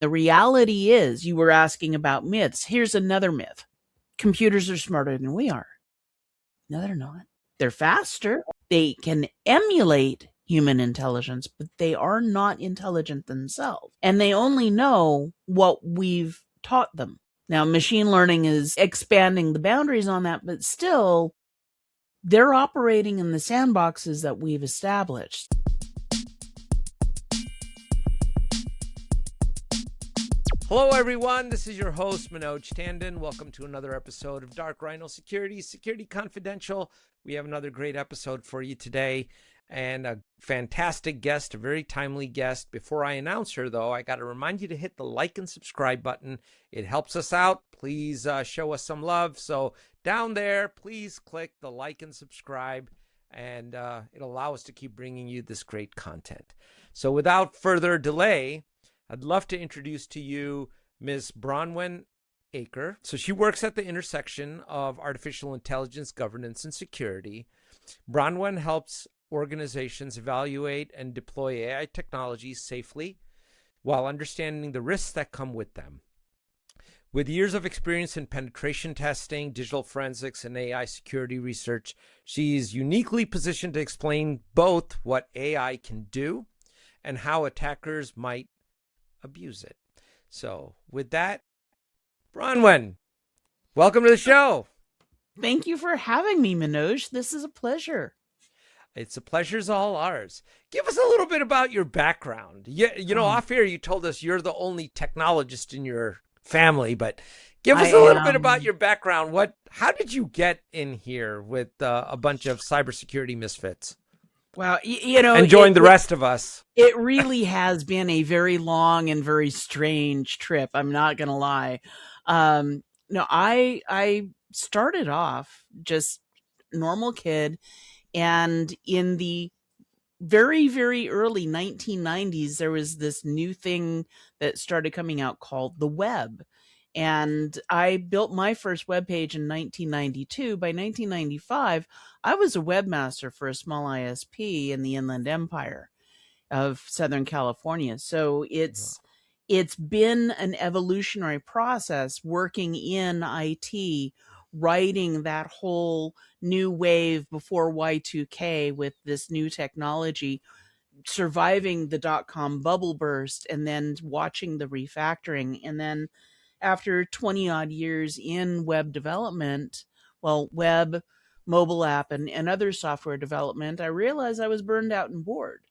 The reality is, you were asking about myths. Here's another myth. Computers are smarter than we are. No, they're not. They're faster. They can emulate human intelligence, but they are not intelligent themselves. And they only know what we've taught them. Now, machine learning is expanding the boundaries on that, but still, they're operating in the sandboxes that we've established. Hello, everyone. This is your host, Manoj Tandon. Welcome to another episode of Dark Rhino Security, Security Confidential. We have another great episode for you today and a fantastic guest, a very timely guest. Before I announce her, though, I got to remind you to hit the like and subscribe button. It helps us out. Please show us some love. So down there, please click the like and subscribe, and it'll allow us to keep bringing you this great content. So without further delay, I'd love to introduce to you Ms. Bronwen Aker. So she works at the intersection of artificial intelligence, governance, and security. Bronwen helps organizations evaluate and deploy AI technologies safely while understanding the risks that come with them. With years of experience in penetration testing, digital forensics, and AI security research, she's uniquely positioned to explain both what AI can do and how attackers might abuse it. So with that, Bronwen, welcome to the show. Thank you for having me, Manoj. This is a pleasure. It's a pleasure's all ours. Give us a little bit about your background. Off here you told us you're the only technologist in your family, but give us a little bit about your background. How did you get in here with a bunch of cybersecurity misfits? Well, and join the rest of us. It really has been a very long and very strange trip. I'm not going to lie. I started off just normal kid, and in the very, very early 1990s, there was this new thing that started coming out called the web. And I built my first web page in 1992. By 1995, I was a webmaster for a small ISP in the Inland Empire of Southern California. So it's been an evolutionary process working in IT, writing that whole new wave before Y2K with this new technology, surviving the dot-com bubble burst, and then watching the refactoring. And then after 20 odd years in web development, web, mobile app, and other software development, I realized I was burned out and bored.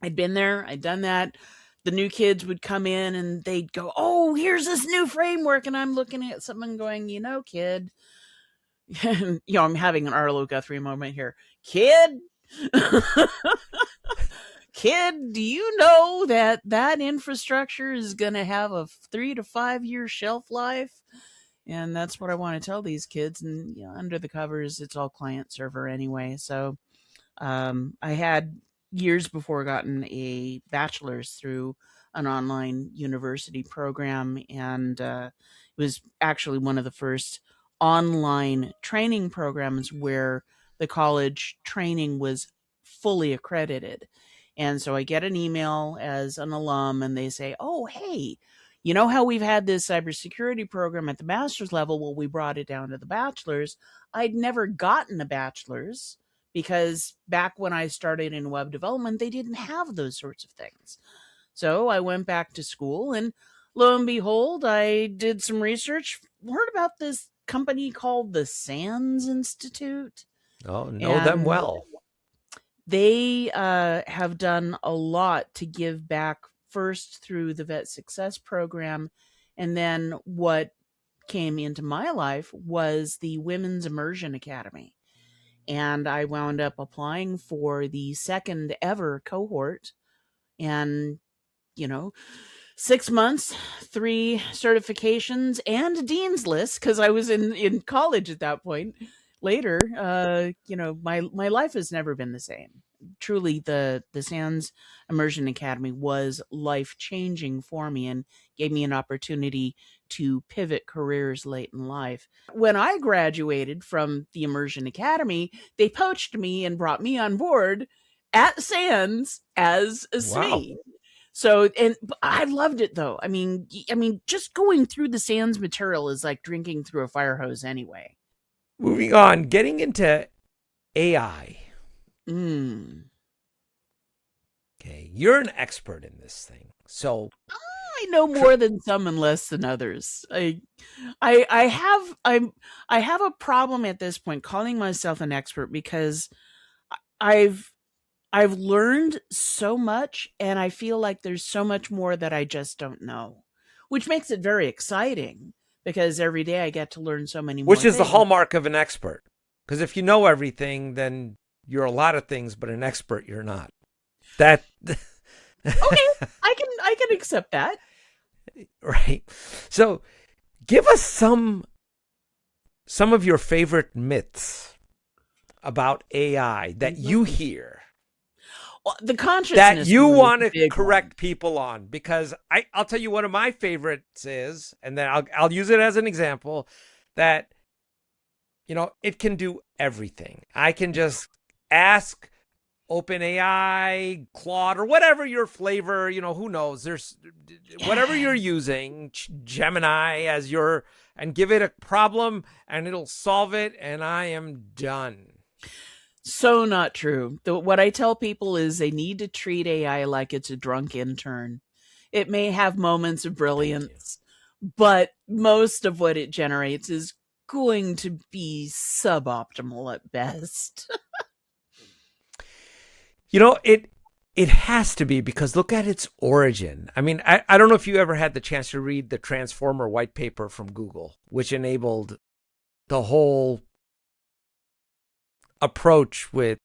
I'd been there, I'd done that. The new kids would come in and they'd go, "Oh, here's this new framework." And I'm looking at something going, kid, I'm having an Arlo Guthrie moment here. Kid, kid, do you know that infrastructure is going to have a 3 to 5 year shelf life? And that's what I want to tell these kids. And under the covers, it's all client server anyway. So I had years before gotten a bachelor's through an online university program, and it was actually one of the first online training programs where the college training was fully accredited. And so I get an email as an alum, and they say, "Oh, hey, you know how we've had this cybersecurity program at the master's level? Well, we brought it down to the bachelor's." I'd never gotten a bachelor's because back when I started in web development, they didn't have those sorts of things. So I went back to school, and lo and behold, I did some research, heard about this company called the SANS Institute. Oh, know them well. They have done a lot to give back, first through the Vet Success Program, and then what came into my life was the Women's Immersion Academy. And I wound up applying for the second ever cohort, and 6 months, 3 certifications, and a dean's list, because I was in college at that point. Later, my life has never been the same. Truly, the SANS Immersion Academy was life-changing for me and gave me an opportunity to pivot careers late in life. When I graduated from the Immersion Academy, they poached me and brought me on board at SANS as a SME. So, and I loved it though. I mean, just going through the Sans material is like drinking through a fire hose anyway. Moving on, getting into AI. Mm. Okay, you're an expert in this thing. So, I know more than some and less than others. I have a problem at this point calling myself an expert because I've I've learned so much and I feel like there's so much more that I just don't know, which makes it very exciting because every day I get to learn so many which more is the things. hallmark of an expert. Because if you know everything, then you're a lot of things, but an expert you're not. That Okay, I can accept that. right. So, give us some of your favorite myths about AI that you Mhm. hear Well, the that consciousness you one is want a to big one. correct people on. Because I'll tell you one of my favorites is, and then I'll use it as an example, that it can do everything. I can just ask OpenAI, Claude, or whatever your flavor, who knows? There's whatever Yeah. you're using, Gemini as your, and give it a problem and it'll solve it, and I am done. So not true. What I tell people is they need to treat AI like it's a drunk intern. It may have moments of Thank you. brilliance, but most of what it generates is going to be suboptimal at best. It has to be, because look at its origin. I mean, I don't know if you ever had the chance to read the Transformer white paper from Google, which enabled the whole approach with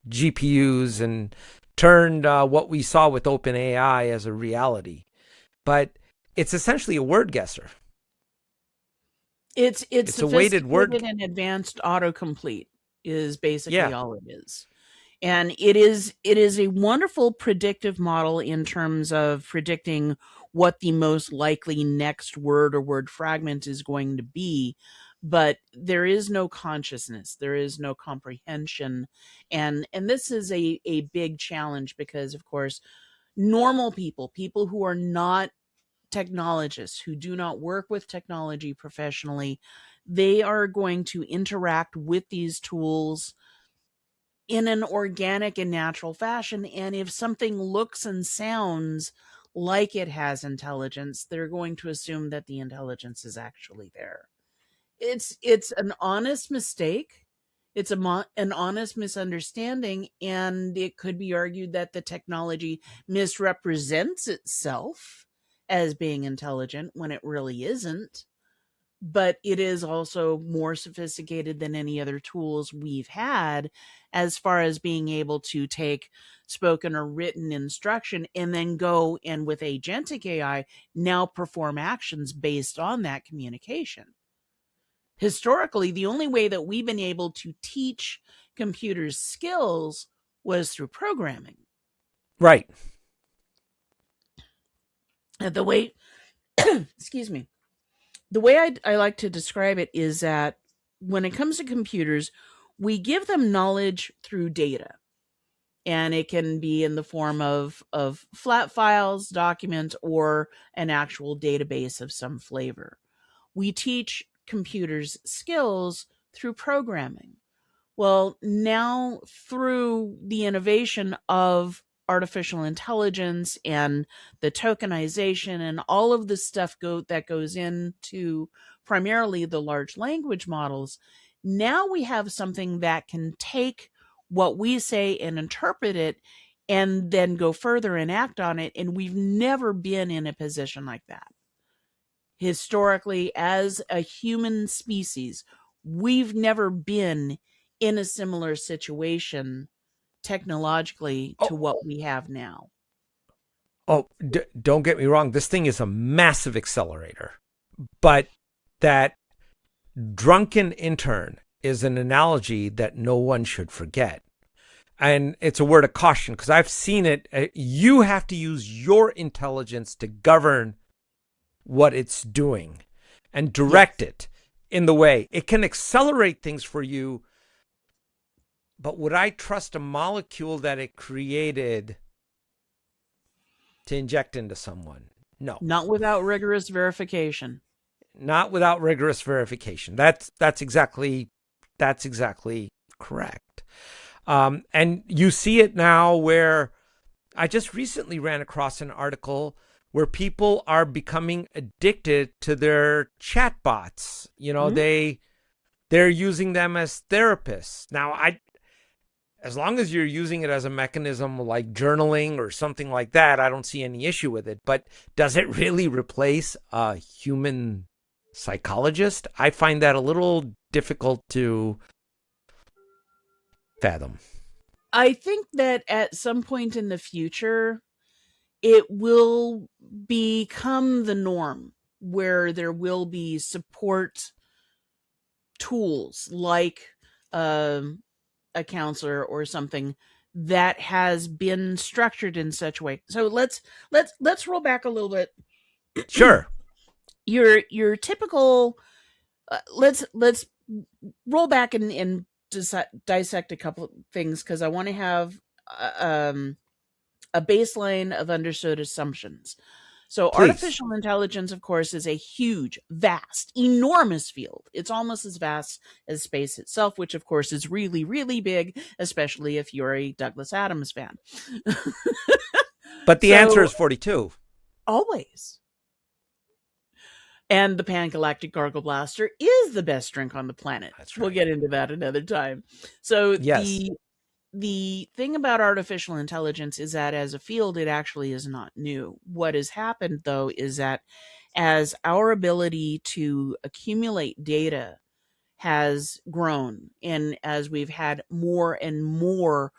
GPUs and turned what we saw with OpenAI as a reality. But it's essentially a word guesser. It's It's a weighted sophisticated word. and advanced autocomplete is basically Yeah, all it is. And it is a wonderful predictive model in terms of predicting what the most likely next word or word fragment is going to be, but there is no consciousness, there is no comprehension, and this is a big challenge because of course normal people who are not technologists, who do not work with technology professionally, they are going to interact with these tools in an organic and natural fashion. And if something looks and sounds like it has intelligence, they're going to assume that the intelligence is actually there. It's an honest mistake. It's an honest misunderstanding, and it could be argued that the technology misrepresents itself as being intelligent when it really isn't, but it is also more sophisticated than any other tools we've had as far as being able to take spoken or written instruction and then go and with agentic AI now perform actions based on that communication. Historically, the only way that we've been able to teach computers skills was through programming. right. And the way, excuse me, the way I like to describe it is that when it comes to computers, we give them knowledge through data. And it can be in the form of flat files, documents, or an actual database of some flavor. We teach computers skills through programming. Well, now through the innovation of artificial intelligence and the tokenization and all of the stuff that goes into primarily the large language models, now we have something that can take what we say and interpret it and then go further and act on it. And we've never been in a position like that historically as a human species. We've never been in a similar situation technologically Oh, to what we have now. don't get me wrong. This thing is a massive accelerator, but that drunken intern is an analogy that no one should forget. And it's a word of caution, because I've seen it. You have to use your intelligence to govern what it's doing and Yes. direct it in the way it can accelerate things for you. But would I trust a molecule that it created to inject into someone. No, Not without rigorous verification. not without rigorous verification. That's exactly correct. And you see it now where I just recently ran across an article where people are becoming addicted to their chatbots. They're using them as therapists. Now, as long as you're using it as a mechanism like journaling or something like that, I don't see any issue with it. But does it really replace a human psychologist? I find that a little difficult to fathom. I think that at some point in the future, it will become the norm where there will be support tools like a counselor or something that has been structured in such a way. So let's roll back a little bit. Sure. Your typical let's roll back and dissect a couple of things, because I want to have a baseline of understood assumptions. So Please. artificial intelligence, of course, is a huge, vast, enormous field. It's almost as vast as space itself, which, of course, is really, really big, especially if you're a Douglas Adams fan. But the answer is 42. Always. And the Pan-Galactic Gargle Blaster is the best drink on the planet. That's right. We'll get into that another time. So yes. The thing about artificial intelligence is that as a field, it actually is not new. What has happened, though, is that as our ability to accumulate data has grown, and as we've had more and more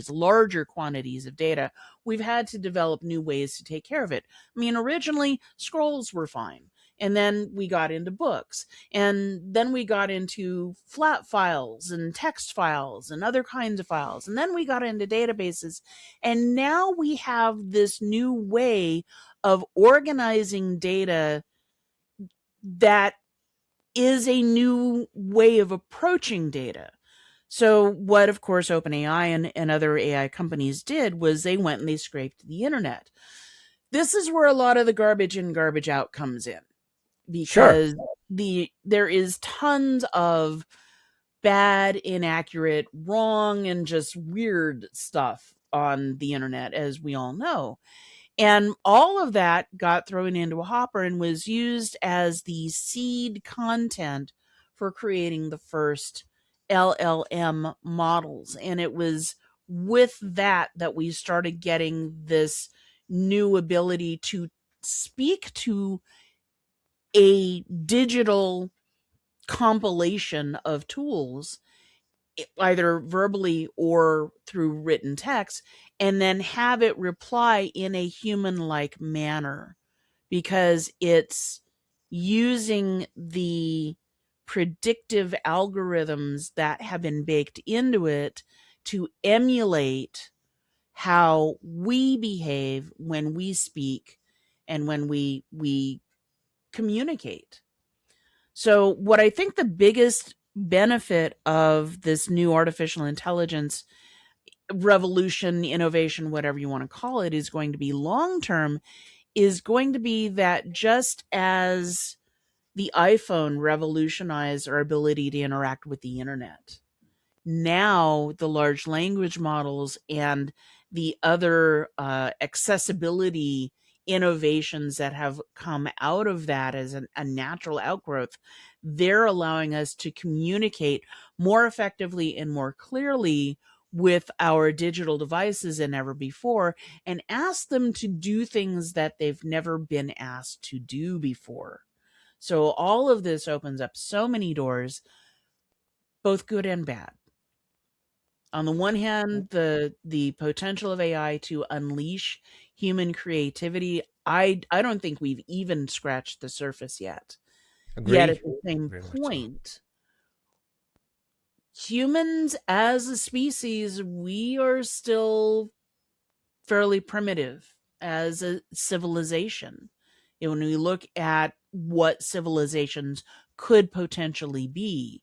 larger quantities of data, we've had to develop new ways to take care of it. I mean, originally, scrolls were fine. And then we got into books, and then we got into flat files and text files and other kinds of files. And then we got into databases. And now we have this new way of organizing data that is a new way of approaching data. So what, of course, OpenAI and other AI companies did was they went and they scraped the internet. This is where a lot of the garbage in, garbage out comes in. Because there is tons of bad, inaccurate, wrong, and just weird stuff on the internet, as we all know. And all of that got thrown into a hopper and was used as the seed content for creating the first LLM models. And it was with that we started getting this new ability to speak to a digital compilation of tools, either verbally or through written text, and then have it reply in a human-like manner, because it's using the predictive algorithms that have been baked into it to emulate how we behave when we speak and when we communicate. So what I think the biggest benefit of this new artificial intelligence revolution, innovation, whatever you want to call it, is going to be long-term, is going to be that just as the iPhone revolutionized our ability to interact with the internet, now the large language models and the other accessibility innovations that have come out of that as a natural outgrowth, they're allowing us to communicate more effectively and more clearly with our digital devices than ever before, and ask them to do things that they've never been asked to do before. So all of this opens up so many doors, both good and bad. On the one hand, the potential of AI to unleash human creativity, I don't think we've even scratched the surface yet. Agree. Yet at the same point, humans as a species, we are still fairly primitive as a civilization. And when we look at what civilizations could potentially be,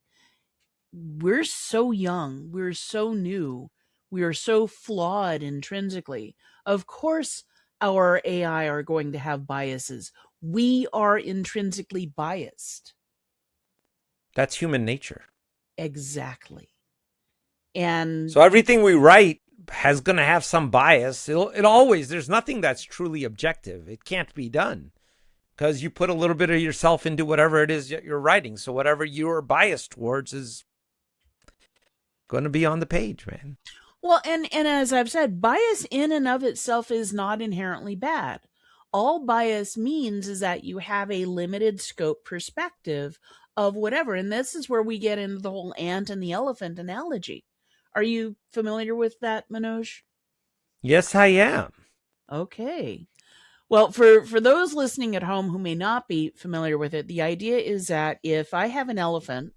we're so young, we're so new, we are so flawed intrinsically. Of course, our AI are going to have biases. We are intrinsically biased. That's human nature. Exactly. And So everything we write has going to have some bias. It always, there's nothing that's truly objective. It can't be done because you put a little bit of yourself into whatever it is that you're writing. So whatever you're biased towards is going to be on the page, man. well, and as I've said, bias in and of itself is not inherently bad. All bias means is that you have a limited scope perspective of whatever. And this is where we get into the whole ant and the elephant analogy. Are you familiar with that, Manoj? Yes, I am. Okay. Well, for those listening at home who may not be familiar with it, the idea is that if I have an elephant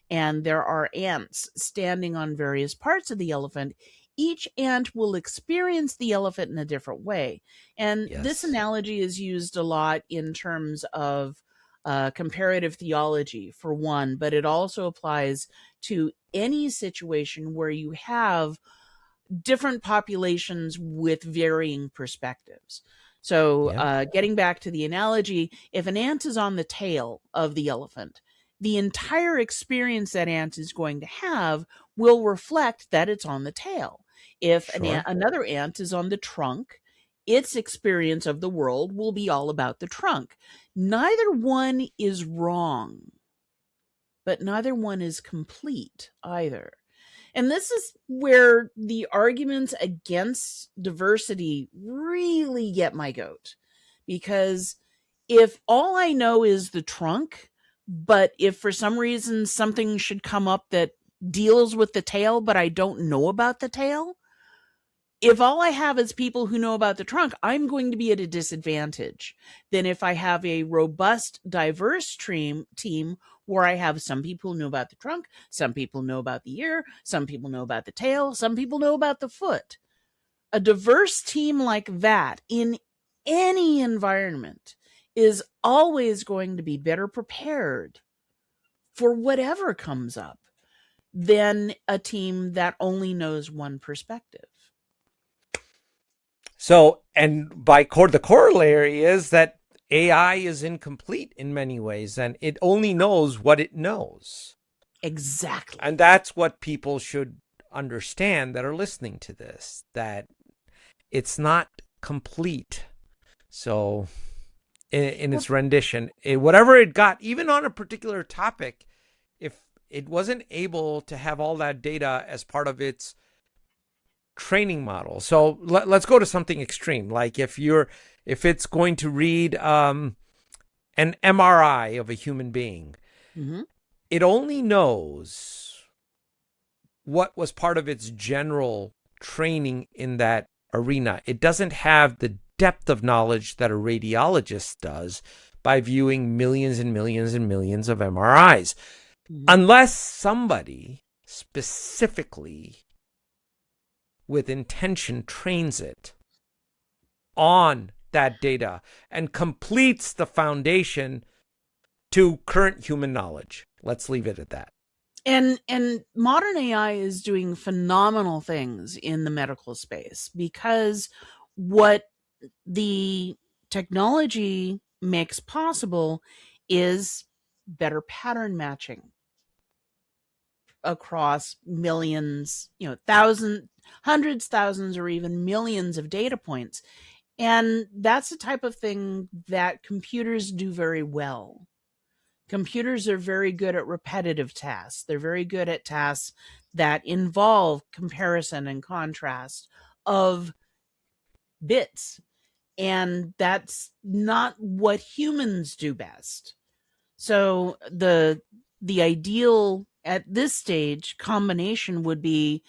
and there are ants standing on various parts of the elephant, each ant will experience the elephant in a different way. And this Yes. analogy is used a lot in terms of comparative theology, for one, but it also applies to any situation where you have different populations with varying perspectives. So, Yeah. getting back to the analogy, if an ant is on the tail of the elephant, the entire experience that ant is going to have will reflect that it's on the tail. If Sure. another ant is on the trunk, its experience of the world will be all about the trunk. Neither one is wrong, but neither one is complete either. And this is where the arguments against diversity really get my goat. Because if all I know is the trunk, but if for some reason something should come up that deals with the tail, but I don't know about the tail, if all I have is people who know about the trunk, I'm going to be at a disadvantage than if I have a robust, diverse team where I have some people who know about the trunk, some people know about the ear, some people know about the tail, some people know about the foot. A diverse team like that in any environment is always going to be better prepared for whatever comes up than a team that only knows one perspective. So, and the corollary is that AI is incomplete in many ways, and it only knows what it knows. Exactly. And that's what people should understand that are listening to this, that it's not complete. So, in its rendition, whatever it got, even on a particular topic, if it wasn't able to have all that data as part of its training model. So let's go to something extreme, like if it's going to read an MRI of a human being, Mm-hmm. it only knows what was part of its general training in that arena. It doesn't have the depth of knowledge that a radiologist does by viewing millions and millions and millions of MRIs. Mm-hmm. Unless somebody specifically with intention trains it on that data and completes the foundation to current human knowledge. Let's leave it at that. And modern AI is doing phenomenal things in the medical space because what the technology makes possible is better pattern matching across millions, thousands, hundreds, thousands, or even millions of data points. And that's the type of thing that computers do very well. Computers are very good at repetitive tasks. They're very good at tasks that involve comparison and contrast of bits. And that's not what humans do best. So the ideal at this stage combination would be,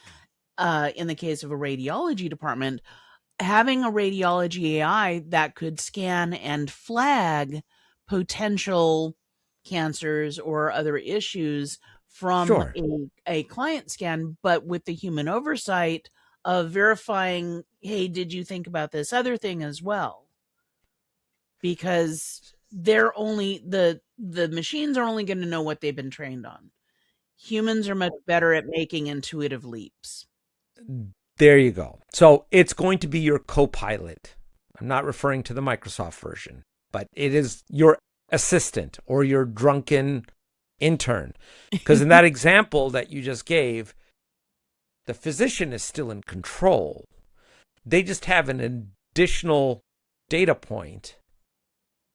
in the case of a radiology department, having a radiology AI that could scan and flag potential cancers or other issues from Sure. a client scan, but with the human oversight of verifying, hey, did you think about this other thing as well? Because they're only the machines are only going to know what they've been trained on. Humans are much better at making intuitive leaps. There you go. So it's going to be your co-pilot. I'm not referring to the Microsoft version, but it is your assistant or your drunken intern. Because in that example that you just gave, the physician is still in control. They just have an additional data point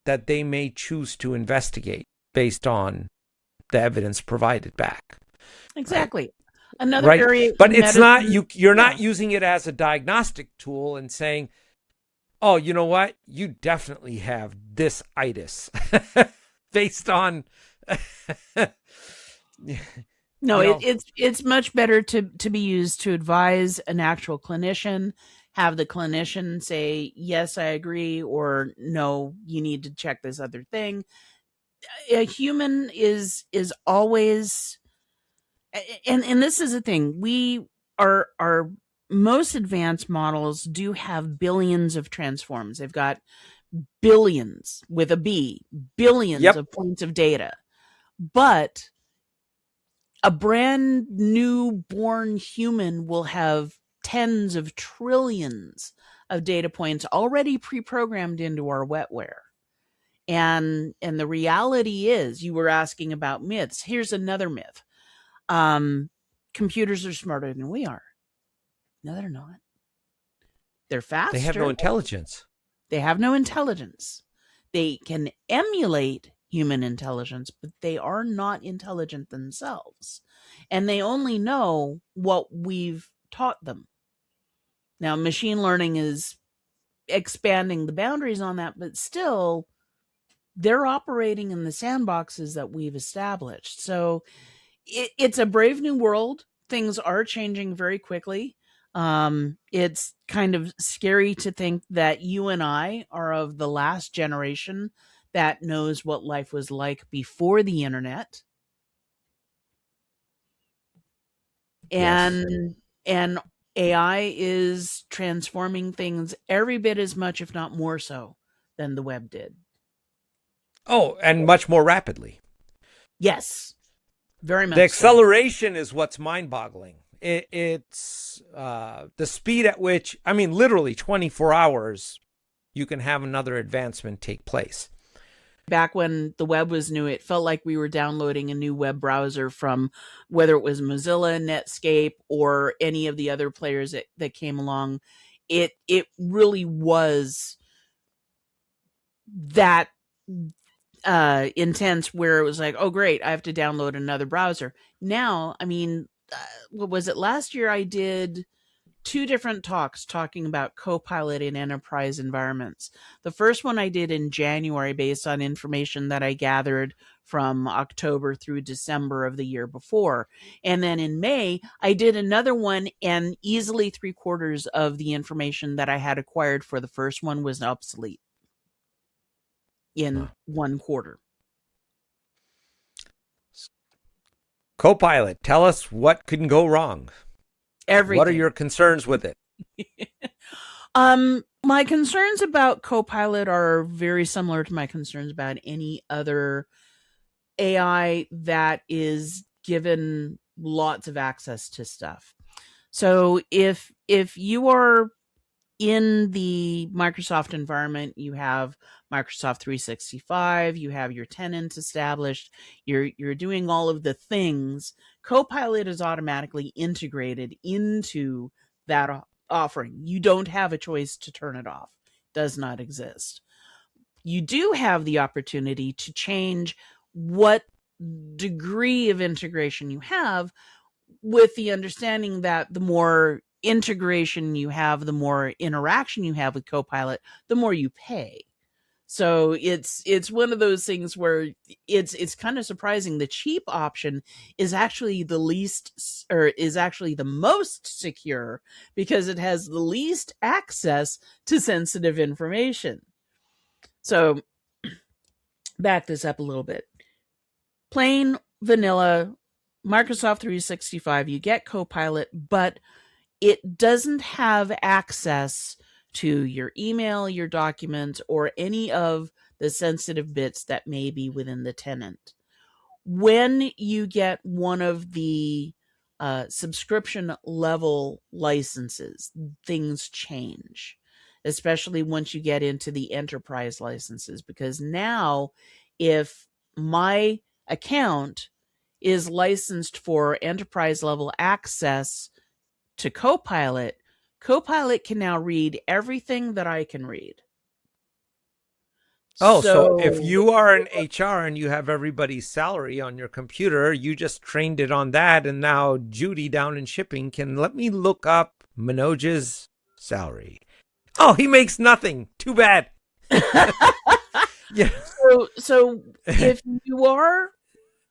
that they may choose to investigate based on the evidence provided back. Exactly. Right? Another Right. area But in it's not, medicine. you're Yeah. not using it as a diagnostic tool and saying, oh, you know what? You definitely have this itis based on, No, you know, it's much better to be used to advise an actual clinician, have the clinician say, yes, I agree, or no, you need to check this other thing. A human is always, and this is the thing, we are our most advanced models do have billions of transforms. They've got billions with a B, billions yep, of points of data. But a brand new born human will have tens of trillions of data points already pre-programmed into our wetware. And the reality is, you were asking about myths. Here's another myth. Computers are smarter than we are. No, they're not. They're they have no faster. intelligence. They have no intelligence. They can emulate human intelligence, but they are not intelligent themselves. And they only know what we've taught them. Now, machine learning is expanding the boundaries on that, but still, they're operating in the sandboxes that we've established. So it's a brave new world. Things are changing very quickly. It's kind of scary to think that you and I are of the last generation that knows what life was like before the internet. Yes. And AI is transforming things every bit as much, if not more so, than the web did. Oh, and much more rapidly. Yes, very The much so. acceleration is what's mind-boggling. It's the speed at which, I mean, literally 24 hours, you can have another advancement take place. Back when the web was new, it felt like we were downloading a new web browser from whether it was Mozilla, Netscape, or any of the other players that came along. It really was that intense, where it was like, oh great, I have to download another browser. Now, I mean, what was it, last year I did two different talks talking about Copilot in enterprise environments. The first one I did in January based on information that I gathered from October through December of the year before. And then in May, I did another one, and easily 3/4 of the information that I had acquired for the first one was obsolete in Huh. 1/4. Copilot, tell us what can go wrong. What are Everything. your concerns with it? My concerns about Copilot are very similar to my concerns about any other AI that is given lots of access to stuff. So if you are in the Microsoft environment, you have Microsoft 365, you have your tenants established, you're doing all of the things. Copilot is automatically integrated into that offering. You don't have a choice to turn it off. It does not exist. You do have the opportunity to change what degree of integration you have, with the understanding that the more integration you have, the more interaction you have with Copilot, the more you pay. So it's one of those things where it's kind of surprising. The cheap option is actually the least, or is actually the most secure, because it has the least access to sensitive information. So back this up a little bit. Plain vanilla Microsoft 365, you get Copilot, but it doesn't have access to your email, your documents, or any of the sensitive bits that may be within the tenant. When you get one of the subscription level licenses, things change. especially once you get into the enterprise licenses, because now if my account is licensed for enterprise level access to Copilot, Copilot can now read everything that I can read. Oh, so if So you are an HR and you have everybody's salary on your computer, you just trained it on that, and now Judy down in shipping can let me look up Manoj's salary. Oh, he makes nothing. Too bad. Yeah. so if you are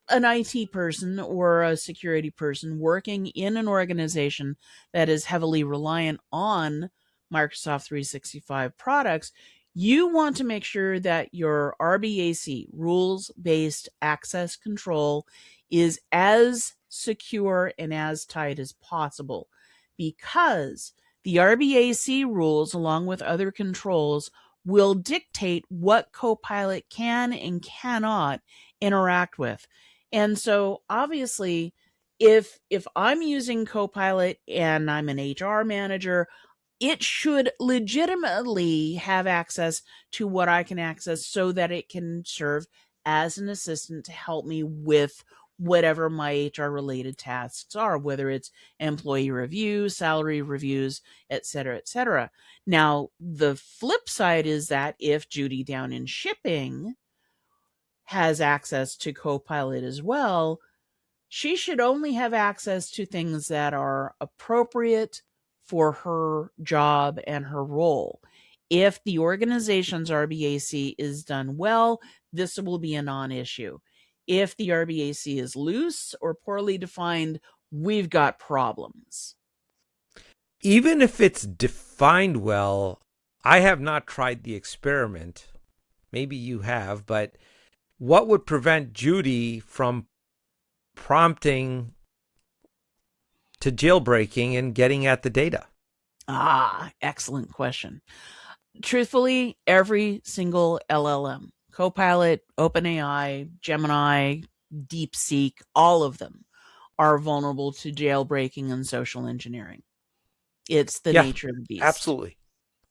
an IT person or a security person working in an organization that is heavily reliant on Microsoft 365 products, you want to make sure that your RBAC, rules based access control, is as secure and as tight as possible, because the RBAC rules, along with other controls, will dictate what Copilot can and cannot interact with. And so obviously, if I'm using Copilot and I'm an HR manager, it should legitimately have access to what I can access so that it can serve as an assistant to help me with whatever my HR related tasks are, whether it's employee reviews, salary reviews, et cetera, et cetera. Now, the flip side is that if Judy down in shipping has access to Copilot as well, she should only have access to things that are appropriate for her job and her role. If the organization's RBAC is done well, this will be a non issue. If the RBAC is loose or poorly defined, we've got problems. Even if it's defined well, I have not tried the experiment. Maybe you have, but what would prevent Judy from prompting to jailbreaking and getting at the data? Excellent question. Truthfully, every single LLM, Copilot, OpenAI, Gemini, DeepSeek, all of them are vulnerable to jailbreaking and social engineering. It's the Yeah, nature of the beast. absolutely.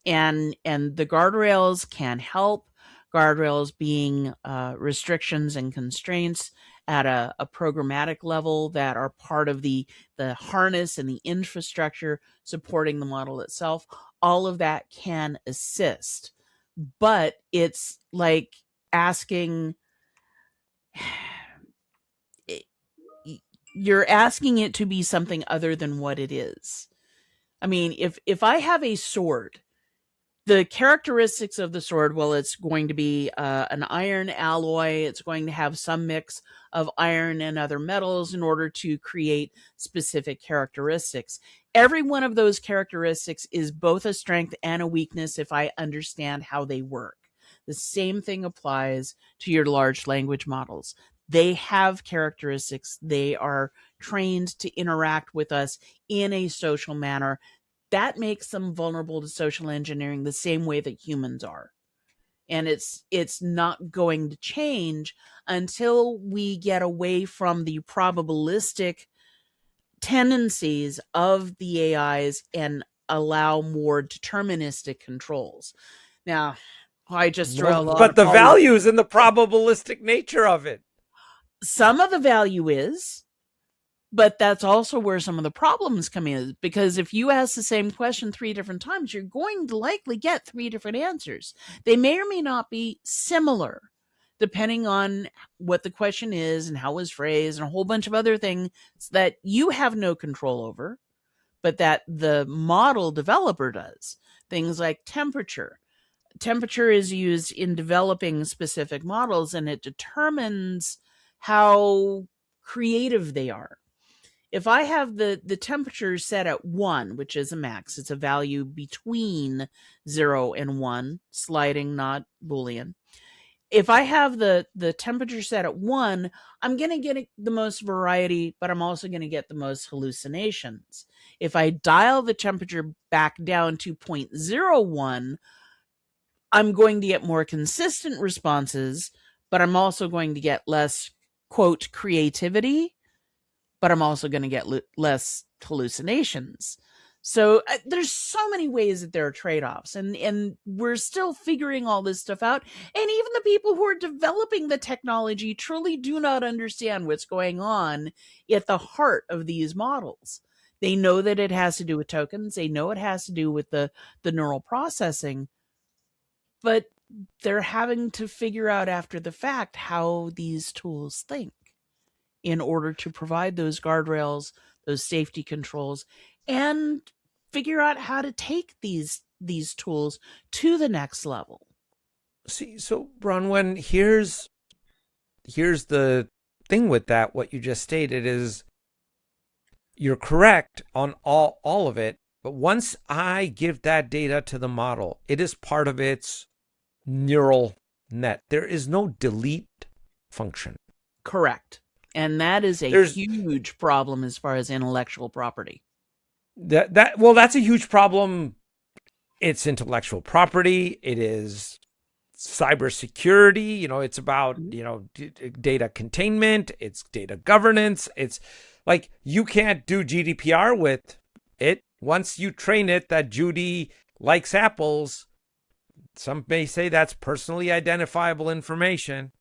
And the guardrails can help. Guardrails being restrictions and constraints at a programmatic level that are part of the harness and the infrastructure supporting the model itself. All of that can assist, but it's like asking you're asking it to be something other than what it is. I mean, if I have a sword, the characteristics of the sword, well, it's going to be an iron alloy. It's going to have some mix of iron and other metals in order to create specific characteristics. Every one of those characteristics is both a strength and a weakness if I understand how they work. The same thing applies to your large language models. They have characteristics. They are trained to interact with us in a social manner. That makes them vulnerable to social engineering the same way that humans are. And it's not going to change until we get away from the probabilistic tendencies of the AIs and allow more deterministic controls. Now, I just throw a lot But of the poly. values and the probabilistic nature of it. Some of the value is, but that's also where some of the problems come in, because if you ask the same question 3 different times, you're going to likely get 3 different answers. They may or may not be similar, depending on what the question is and how it was phrased and a whole bunch of other things that you have no control over, but that the model developer does. Things like temperature. Temperature is used in developing specific models, and it determines how creative they are. If I have the temperature set at 1, which is a max, it's a value between 0 and 1, sliding, not Boolean. If I have the temperature set at 1, I'm going to get the most variety, but I'm also going to get the most hallucinations. If I dial the temperature back down to 0.01, I'm going to get more consistent responses, but I'm also going to get less, quote, creativity, but I'm also going to get less hallucinations. So there's so many ways that there are trade-offs, and we're still figuring all this stuff out. And even the people who are developing the technology truly do not understand what's going on at the heart of these models. They know that it has to do with tokens. They know it has to do with the neural processing, but they're having to figure out after the fact how these tools think in order to provide those guardrails, those safety controls, and figure out how to take these tools to the next level. See, so Bronwen, here's the thing with that. What you just stated is you're correct on all of it. But once I give that data to the model, it is part of its neural net. There is no delete function. Correct. And that is a huge problem as far as intellectual property. That's a huge problem. It's intellectual property. It is cybersecurity. It's about, data containment. It's data governance. It's like you can't do GDPR with it. Once you train it that Judy likes apples, some may say that's personally identifiable information.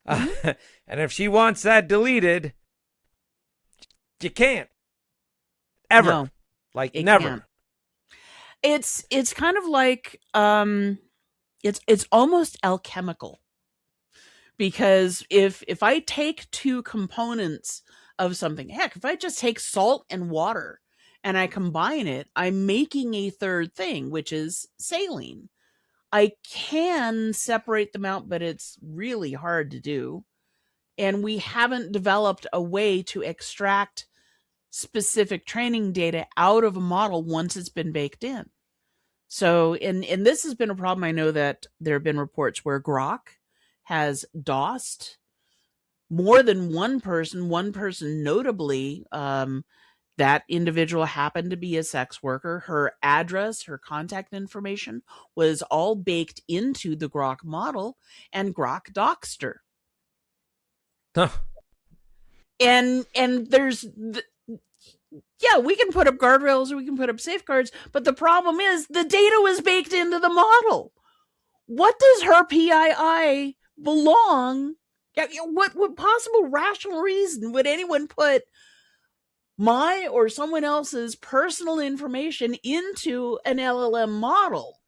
And if she wants that deleted, you can't. Ever. No, like never. Can't. It's kind of like it's almost alchemical. Because if I take two components of something, heck, if I just take salt and water and I combine it, I'm making a third thing, which is saline. I can separate them out, but it's really hard to do. And we haven't developed a way to extract specific training data out of a model once it's been baked in. So, and this has been a problem. I know that there have been reports where Grok has DOSed more than one person notably, that individual happened to be a sex worker. Her address, her contact information was all baked into the Grok model, and Grok doxed her. Huh. And there's yeah, we can put up guardrails or we can put up safeguards, but the problem is the data was baked into the model. What does her PII belong? What possible rational reason would anyone put my or someone else's personal information into an LLM model?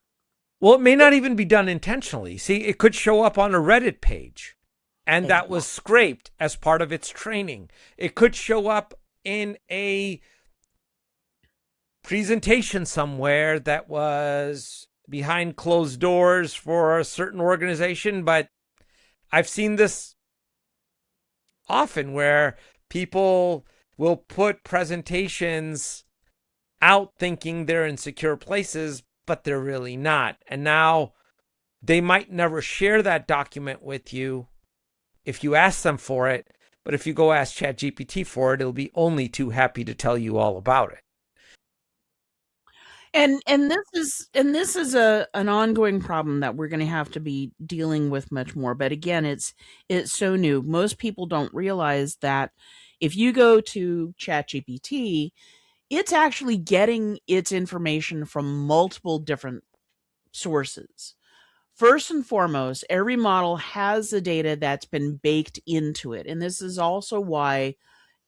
Well, it may not even be done intentionally. See, it could show up on a Reddit page, and that was scraped as part of its training. It could show up in a presentation somewhere that was behind closed doors for a certain organization, but I've seen this often where people will put presentations out thinking they're in secure places, but they're really not. And now they might never share that document with you if you ask them for it. But if you go ask ChatGPT for it, it'll be only too happy to tell you all about it. And this is an ongoing problem that we're going to have to be dealing with much more. But again, it's so new. Most people don't realize that if you go to ChatGPT, it's actually getting its information from multiple different sources. First and foremost, every model has the data that's been baked into it. And this is also why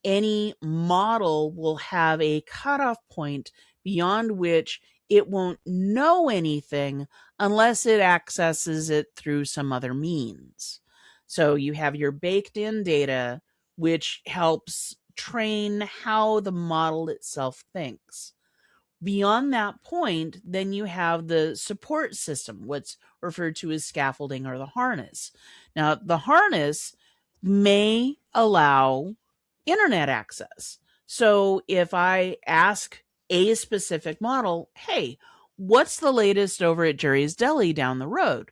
any model will have a cutoff point beyond which it won't know anything unless it accesses it through some other means. So you have your baked in data, which helps train how the model itself thinks. Beyond that point, then you have the support system, what's referred to as scaffolding or the harness. Now, the harness may allow internet access. So if I ask a specific model, hey, what's the latest over at Jerry's Deli down the road?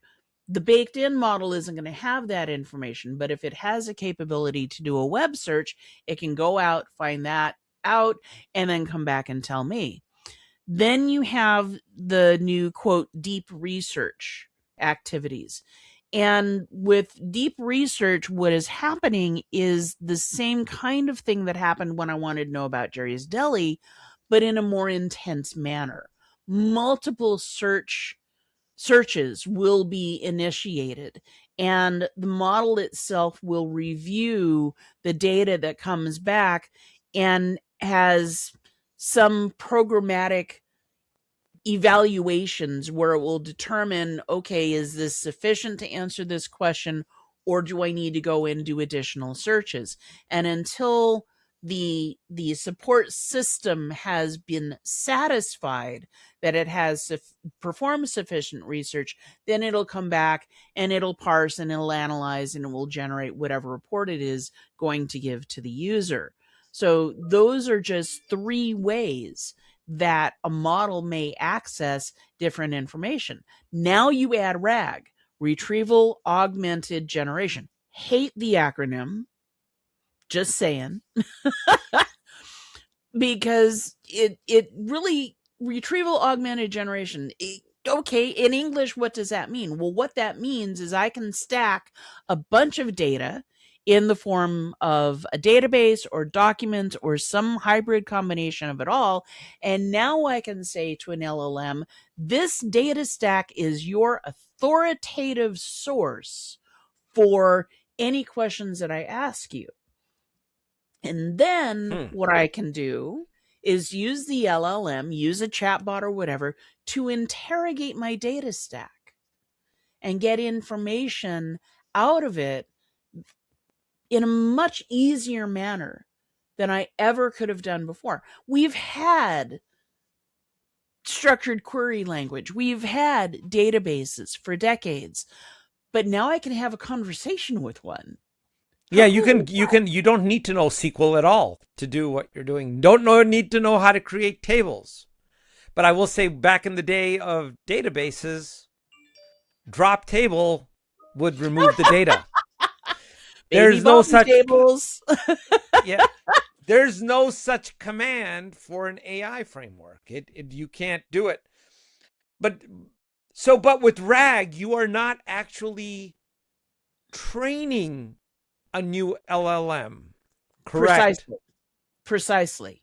The baked in model isn't going to have that information, but if it has a capability to do a web search, it can go out, find that out, and then come back and tell me. Then you have the new, quote, deep research activities. And with deep research, what is happening is the same kind of thing that happened when I wanted to know about Jerry's Deli, but in a more intense manner. Multiple searches will be initiated, and the model itself will review the data that comes back and has some programmatic evaluations where it will determine, okay, is this sufficient to answer this question, or do I need to go in and do additional searches? And until the support system has been satisfied that it has performed sufficient research, then it'll come back and it'll parse and it'll analyze and it will generate whatever report it is going to give to the user. So those are just 3 ways that a model may access different information. Now you add R.A.G, Retrieval Augmented Generation. Hate the acronym, just saying, because it really, Retrieval Augmented Generation, okay, in English, what does that mean? Well, what that means is I can stack a bunch of data in the form of a database or document or some hybrid combination of it all. And now I can say to an LLM, this data stack is your authoritative source for any questions that I ask you. And then what I can do is use the LLM, use a chatbot or whatever, to interrogate my data stack and get information out of it in a much easier manner than I ever could have done before. We've had structured query language. We've had databases for decades, but now I can have a conversation with one. Yeah, you don't need to know SQL at all to do what you're doing. Need to know how to create tables. But I will say, back in the day of databases, drop table would remove the data. There's no such tables. Yeah. There's no such command for an AI framework. You can't do it. But with R.A.G, you are not actually training a new LLM, correct? Precisely.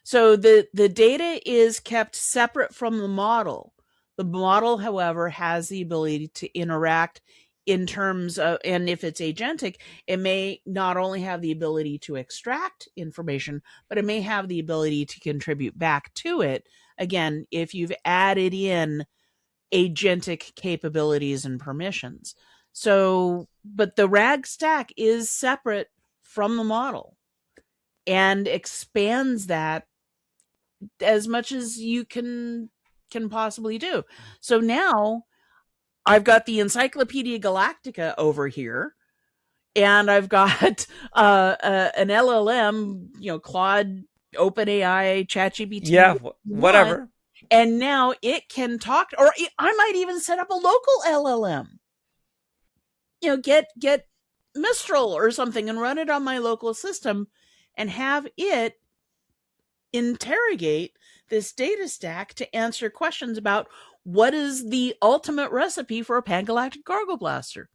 So the data is kept separate from the model. The model, however, has the ability to interact in terms of, and if it's agentic, it may not only have the ability to extract information, but it may have the ability to contribute back to it. Again, if you've added in agentic capabilities and permissions. So, but the R.A.G stack is separate from the model and expands that as much as you can possibly do. So now I've got the Encyclopedia Galactica over here, and I've got an LLM, Claude, OpenAI, ChatGPT, Yeah, whatever. And now it can talk, or I might even set up a local LLM. Get Mistral or something and run it on my local system and have it interrogate this data stack to answer questions about what is the ultimate recipe for a pangalactic cargo blaster.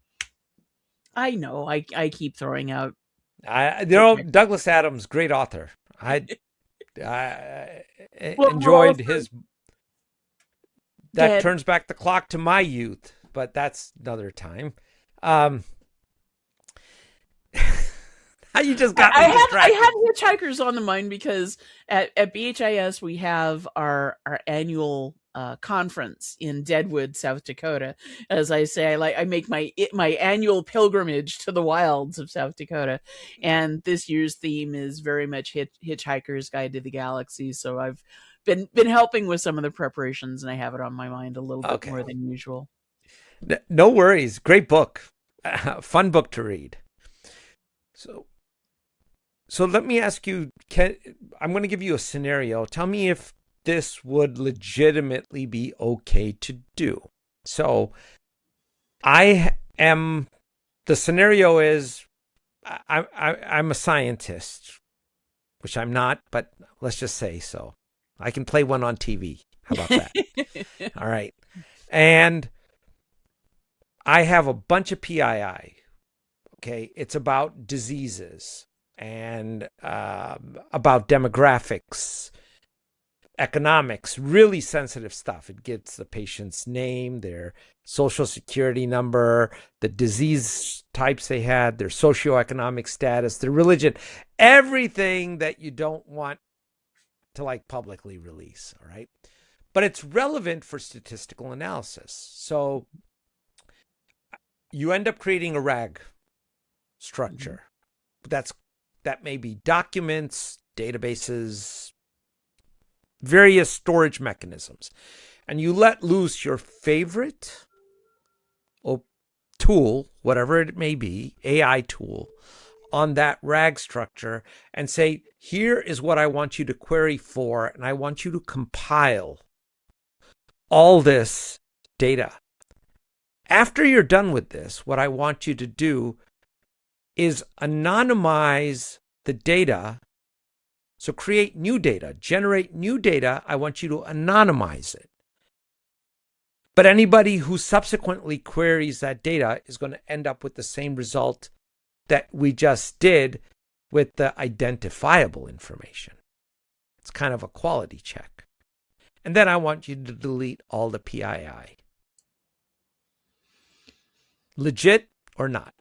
I know I keep throwing out. Douglas Adams, great author. I enjoyed his. That turns back the clock to my youth, but that's another time. You just got me distracted. I had hitchhikers on the mind because at BHIS we have our annual conference in Deadwood, South Dakota. As I say, I make my annual pilgrimage to the wilds of South Dakota, and this year's theme is very much Hitchhiker's Guide to the Galaxy. So I've been helping with some of the preparations, and I have it on my mind a little bit more than usual. No worries. Great book. Fun book to read. So let me ask you, I'm going to give you a scenario. Tell me if this would legitimately be okay to do. So the scenario is I'm a scientist, which I'm not, but let's just say so. I can play one on TV. How about that? All right. And I have a bunch of PII. Okay. It's about diseases and about demographics economics, really sensitive stuff. It gets the patient's name, their social security number, the disease types they had, their socioeconomic status, their religion, everything that you don't want to like publicly release. All right. But it's relevant for statistical analysis. So you end up creating a R.A.G structure. That may be documents, databases, various storage mechanisms. And you let loose your favorite tool, whatever it may be, AI tool, on that R.A.G structure and say, here is what I want you to query for, and I want you to compile all this data. After you're done with this, what I want you to do is anonymize the data. So create new data, generate new data. I want you to anonymize it. But anybody who subsequently queries that data is going to end up with the same result that we just did with the identifiable information. It's kind of a quality check. And then I want you to delete all the PII. Legit or not?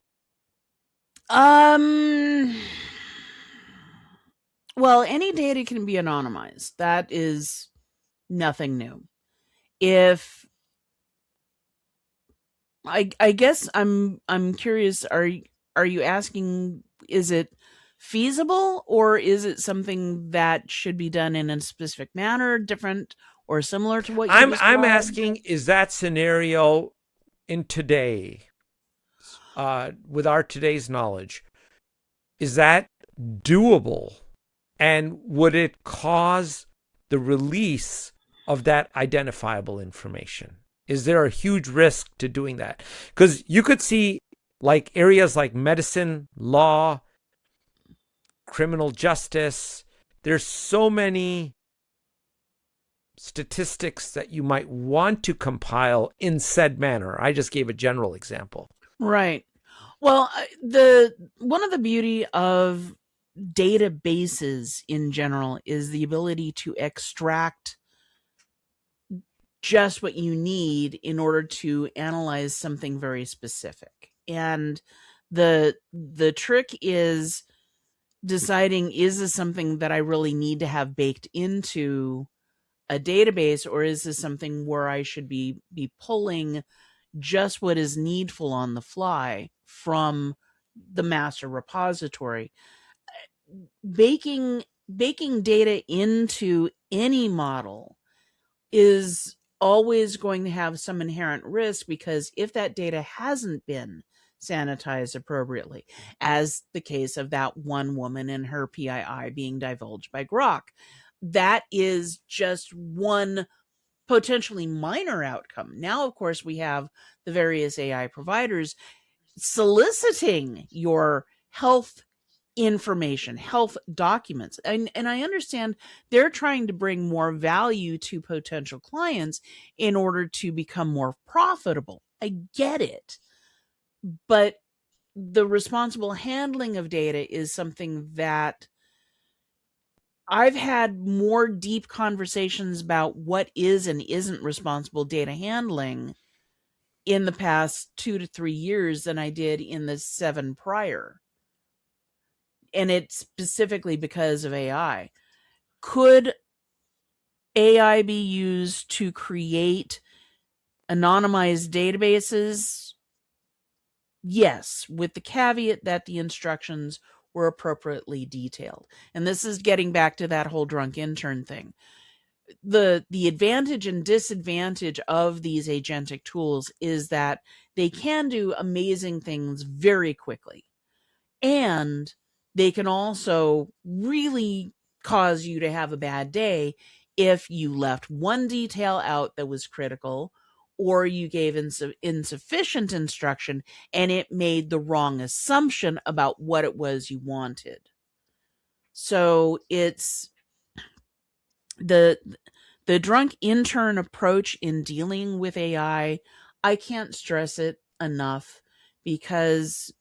Well, any data can be anonymized. That is nothing new. If I guess I'm curious, are you asking, is it feasible, or is it something that should be done in a specific manner, different or similar to what you I'm described? asking, is that scenario in today, with our today's knowledge, is that doable? And would it cause the release of that identifiable information? Is there a huge risk to doing that? Because you could see like areas like medicine, law, criminal justice. There's so many statistics that you might want to compile in said manner. I just gave a general example. Right. Well, the one of the beauty of databases in general is the ability to extract just what you need in order to analyze something very specific. And the trick is deciding, is this something that I really need to have baked into a database, or is this something where I should be pulling just what is needful on the fly from the master repository? Baking data into any model is always going to have some inherent risk, because if that data hasn't been sanitized appropriately, as the case of that one woman and her PII being divulged by Grok, that is just one potentially minor outcome. Now, of course, we have the various AI providers soliciting your health information, health documents. And I understand they're trying to bring more value to potential clients in order to become more profitable. I get it. But the responsible handling of data is something that I've had more deep conversations about what is and isn't responsible data handling in the past 2 to 3 years than I did in the 7 prior. And it's specifically because of AI. Could AI be used to create anonymized databases? Yes, with the caveat that the instructions were appropriately detailed. And this is getting back to that whole drunk intern thing. The advantage and disadvantage of these agentic tools is that they can do amazing things very quickly. And they can also really cause you to have a bad day if you left one detail out that was critical, or you gave insufficient instruction and it made the wrong assumption about what it was you wanted. So it's the drunk intern approach in dealing with AI. I can't stress it enough, because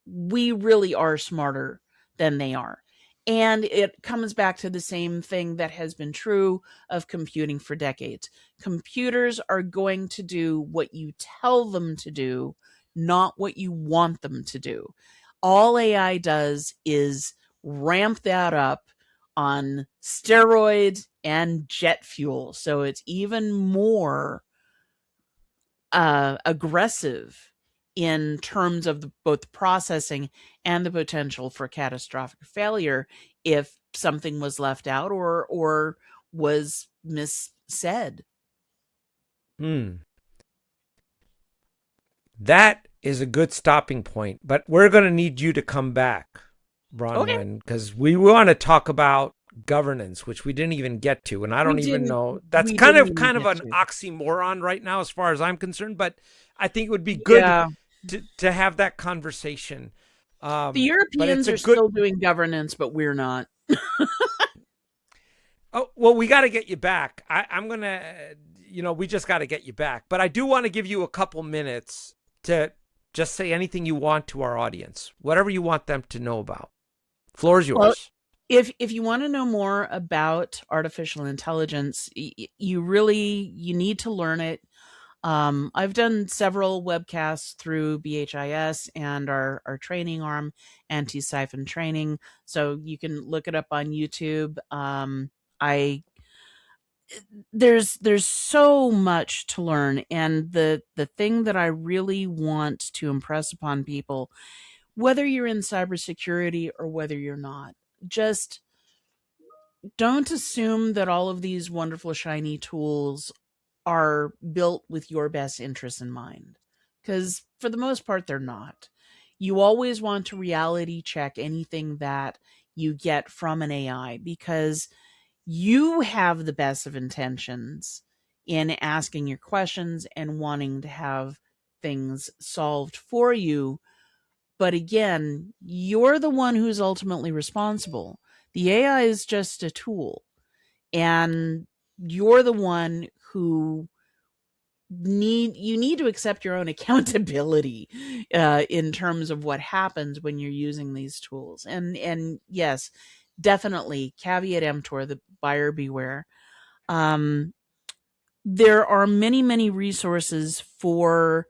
we really are smarter than they are. And it comes back to the same thing that has been true of computing for decades. Computers are going to do what you tell them to do, not what you want them to do. All AI does is ramp that up on steroids and jet fuel. So it's even more aggressive in terms of both processing and the potential for catastrophic failure if something was left out or was missaid. Hmm. That is a good stopping point, but we're going to need you to come back, Okay, Bronwen, because we want to talk about governance, which we didn't even get to, and I we don't even didn't know. That's we didn't even kind of get an to. oxymoron right now, as far as I'm concerned. But I think it would be good Yeah, to have that conversation. the But it's Europeans a are good. still doing governance, but we're not. Oh well, we got to get you back. I'm gonna, we just got to get you back. But I do want to give you a couple minutes to just say anything you want to our audience, whatever you want them to know about. Floor is Well, yours. if you want to know more about artificial intelligence, you need to learn it. I've done several webcasts through BHIS and our training arm, anti-siphon training. So you can look it up on YouTube. I there's so much to learn, and the thing that I really want to impress upon people, whether you're in cybersecurity or whether you're not, just don't assume that all of these wonderful shiny tools are built with your best interests in mind, because for the most part they're not. You always want to reality check anything that you get from an AI, because you have the best of intentions in asking your questions and wanting to have things solved for you. But again, you're the one who's ultimately responsible. The AI is just a tool, and you're the one who need to accept your own accountability in terms of what happens when you're using these tools. And yes, definitely caveat emptor, the buyer beware. um, there are many resources for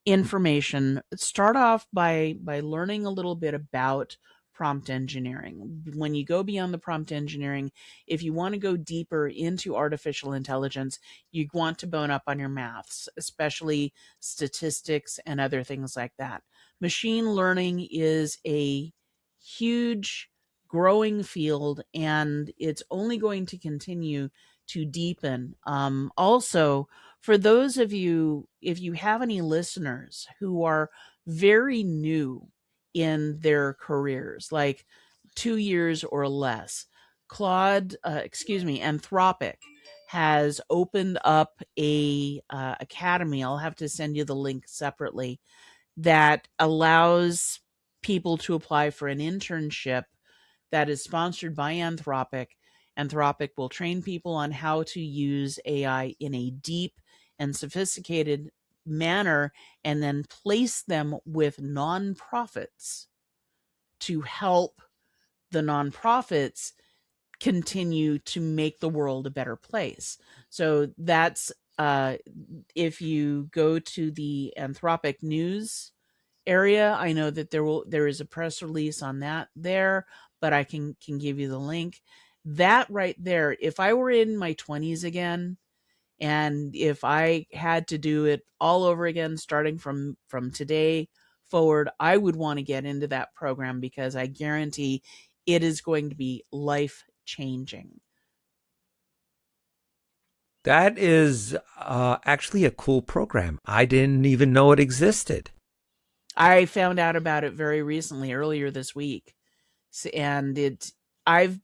information. Start off by learning a little bit about prompt engineering. When you go beyond the prompt engineering, if you want to go deeper into artificial intelligence, you want to bone up on your maths, especially statistics and other things like that. Machine learning is a huge growing field, and it's only going to continue to deepen. Also, for those of you, if you have any listeners who are very new in their careers, like 2 years or less, Anthropic has opened up a academy. I'll have to send you the link separately, that allows people to apply for an internship that is sponsored by Anthropic. Anthropic will train people on how to use AI in a deep and sophisticated manner, and then place them with nonprofits to help the nonprofits continue to make the world a better place. So that's if you go to the Anthropic news area, I know that there is a press release on that there, but I can give you the link. That right there, if I were in my 20s again, and if I had to do it all over again starting from today forward, I would want to get into that program, because I guarantee it is going to be life changing. That is actually a cool program. I didn't even know it existed. I found out about it very recently, earlier this week. And I've,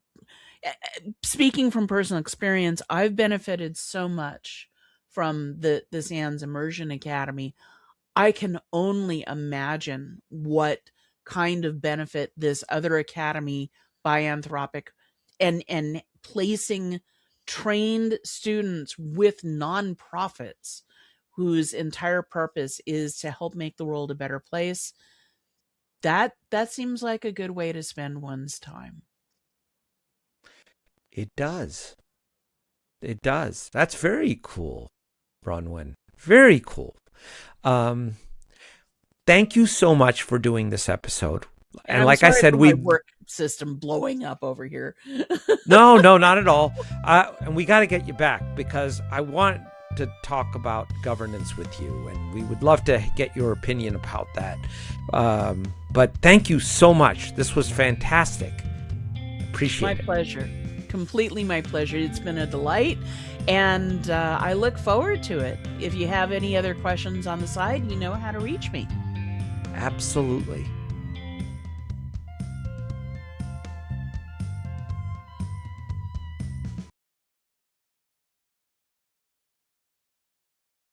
speaking from personal experience, I've benefited so much from the SANS Immersion Academy. I can only imagine what kind of benefit this other academy by Anthropic, and placing trained students with nonprofits whose entire purpose is to help make the world a better place. That seems like a good way to spend one's time. It does. It does. That's very cool, Bronwen. Very cool. Um, Thank you so much for doing this episode. And And I'm like I sorry said, for my work system blowing up over here. no, not at all. And we got to get you back because I want to talk about governance with you, and we would love to get your opinion about that. But thank you so much. This was fantastic. Appreciate it. My pleasure. Completely my pleasure. It's been a delight, and I look forward to it. If you have any other questions on the side, you know how to reach me. Absolutely.